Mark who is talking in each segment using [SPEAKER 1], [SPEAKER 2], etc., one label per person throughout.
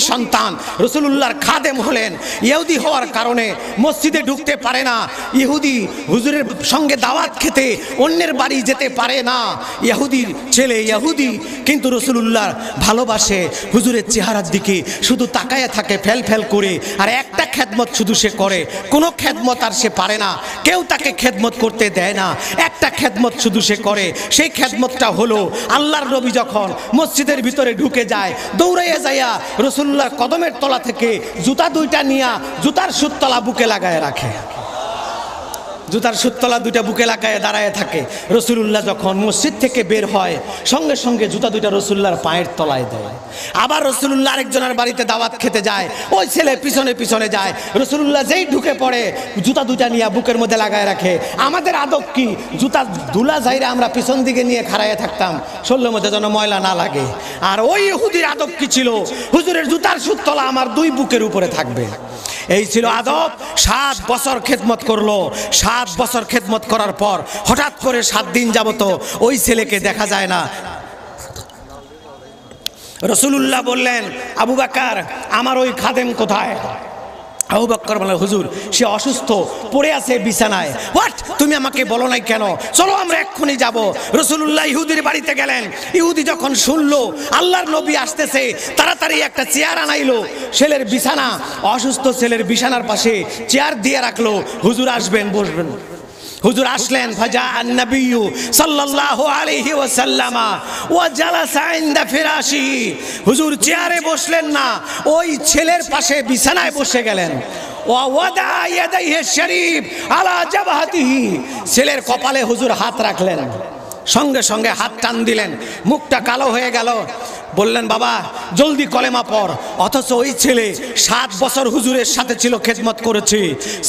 [SPEAKER 1] সন্তান, রাসূলুল্লাহর খাদেম হলেন, ইহুদি হওয়ার কারণে মসজিদে ঢুকতে পারে না, ইহুদি হুজুরের সঙ্গে দাওয়াত খেতে অন্যের বাড়ি যেতে পারে না। ইহুদির ছেলে ইহুদি, কিন্তু রাসূলুল্লাহ ভালোবাসে, হুজুরের চেহারার দিকে শুধু তাকায় থাকে ফেল ফেল করে, আর একটা খেদমত শুধু সে করে, কোনো খেদমত আর সে পারে না, কেউ তাকে খেদমত করতে দেয় না, একটা খেদমত শুধু সে করে। সেই খেদমতটা হলো আল্লাহর নবী যখন মসজিদের ভিতরে ঢুকে যায়, দৌড়াইয়া যাইয়া রাসূলুল্লাহর কদমের তলা থেকে জুতা দুইটা নিয়া জুতার সুতলা বুকে লাগায় রাখে, জুতার সুতলা দুইটা বুকে লাগায় দাঁড়ায় থাকে। রাসূলুল্লাহ যখন মসজিদ থেকে বের হয়, সঙ্গে সঙ্গে জুতা দুইটা রাসূলুল্লাহর পায়ের তলায় দেয়। আবার রাসূলুল্লাহ আরেকজনের বাড়িতে দাওয়াত খেতে যায়, ওই ছেলে পিছনে পিছনে যায়, রাসূলুল্লাহ যেই ঢুকে পড়ে জুতা দুইটা নিয়ে বুকের মধ্যে লাগায় রাখে। আমাদের আদব কি, জুতা ধুলা যাইরা আমরা পিছন দিকে নিয়ে খাড়াইয়া থাকতাম, শরীরের মধ্যে যেন ময়লা না লাগে। আর ওই ইহুদির আদব কি ছিল, হুজুরের জুতার সুতলা আমার দুই বুকের উপরে থাকবে, এই ছিল আদব। 7 বছর খেদমত করলো। 7 বছর খেদমত করার পর হঠাৎ করে 7 দিন যাবত ওই ছেলেকে দেখা যায় না। রাসূলুল্লাহ বললেন, আবু বকর, আমার ওই খাদেম কোথায়? আবু বকর বললেন, হুজুর সে অসুস্থ, পড়ে আছে বিছানায়। হোয়াট, তুমি আমাকে বলো নাই কেন? চলো আমরা এক্ষুনি যাব। রাসূলুল্লাহ ইহুদির বাড়িতে গেলেন। ইহুদি যখন শুনলো আল্লাহর নবী আসতেছে, তাড়াতাড়ি একটা চেয়ার আনাইলো। ছেলের বিছানা, অসুস্থ ছেলের বিছানার পাশে চেয়ার দিয়ে রাখলো, হুজুর আসবেন, বসবেন। হুজুর আসলেন, ফাজা আন-নবিয়্যু সাল্লাল্লাহু আলাইহি ওয়াসাল্লাম ওয়া জালাসা ইনদা ফিরাশি। হুজুর চেয়ারে বসলেন না, ওই ছেলের পাশে বিছানায় বসে গেলেন। ওয়া ওয়াদা ইয়াদাইহি শরীফ আলা জাবহাতিহি, ছেলের কপালে হুজুর হাত রাখলেন, সঙ্গে সঙ্গে হাত টান দিলেন, মুখটা কালো হয়ে গেল। বললেন, বাবা জলদি কলেমা পড়। অথচ ওই ছেলে 7 বছর হুজুরের সাথে ছিল, খেদমত করেছে,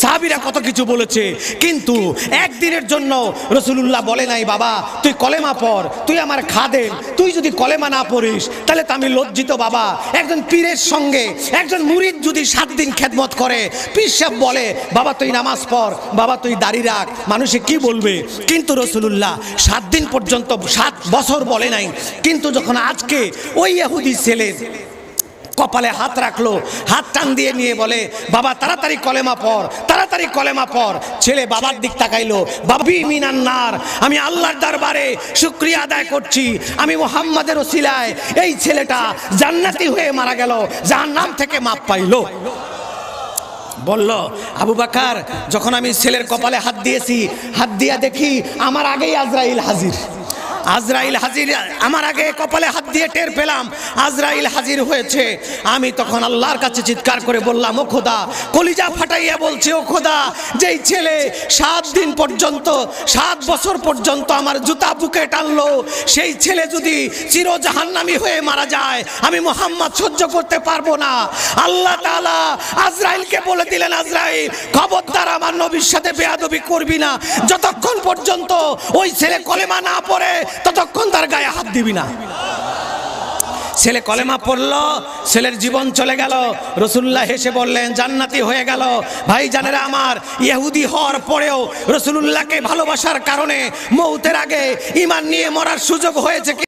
[SPEAKER 1] সাহাবীরা কত কিছু বলেছে, কিন্তু একদিনের জন্য রাসূলুল্লাহ বলে নাই, বাবা তুই কলেমা পড়, তুই আমার খাদেম, তুই যদি কলেমা না পড়িস তাহলে তো আমি লজ্জিত। বাবা, একজন পীরের সঙ্গে একজন মুরিদ যদি 7 দিন খেদমত করে, পীর সাহেব বলে, বাবা তুই নামাজ পড়, বাবা তুই দাড়ি রাখ, মানুষে কি বলবে? কিন্তু রাসূলুল্লাহ 7 দিন পর্যন্ত 7 বছর বলে নাই। কিন্তু যখন আজকে ওই ইহুদি ছেলে কপালে হাত রাখলো, হাত টান দিয়ে নিয়ে বলে, বাবা তাড়াতাড়ি কলেমা পড়, তাড়াতাড়ি কলেমা পড়। ছেলে বাবার দিক তাকাইলো, বাবি মিনান নার, আমি আল্লাহর দরবারে শুকরিয়া আদায় করছি, আমি মুহাম্মাদের ওসিলায় এই ছেলেটা জান্নাতি হয়ে মারা গেল, জাহান্নাম থেকে মাপ পাইলো। বলল, আবু বকর, যখন আমি ছেলের কপালে হাত দিয়েছি, হাত দিয়া দেখি আমার আগেই আজরাইল হাজির। আজরাইল হাজির, আমার আগে কপালে হাত দিয়ে টের পেলাম আজরাইল হাজির হয়েছে। আমি তখন আল্লাহর কাছে চিৎকার করে বললাম, ও খোদা, কলিজা ফাটাইয়া বলছে, ও খোদা, যেই ছেলে 7 দিন পর্যন্ত 7 বছর পর্যন্ত আমার জুতা বুকে টানলো, সেই ছেলে যদি চির জাহান্নামী হয়ে মারা যায়, আমি মুহাম্মদ সহ্য করতে পারবো না। আল্লাহ তাআলা আজরাইলকে বলে দিলেন, আজরাইল খবরদার আমার নবীর সাথে বেয়াদবি করবি না, যতক্ষণ পর্যন্ত ওই ছেলে কলেমা না পড়ে ততক্ষণ তার গায়ে হাত দিবি না। ছেলে কলেমা পড়লো, ছেলের জীবন চলে গেল। রাসূলুল্লাহ হেসে বললেন, জান্নাতি হয়ে গেল। ভাই জানেরা আমার, ইহুদি হওয়ার পরেও রাসূলুল্লাহকে ভালোবাসার কারণে মৌতের আগে ঈমান নিয়ে মরার সুযোগ হয়েছে।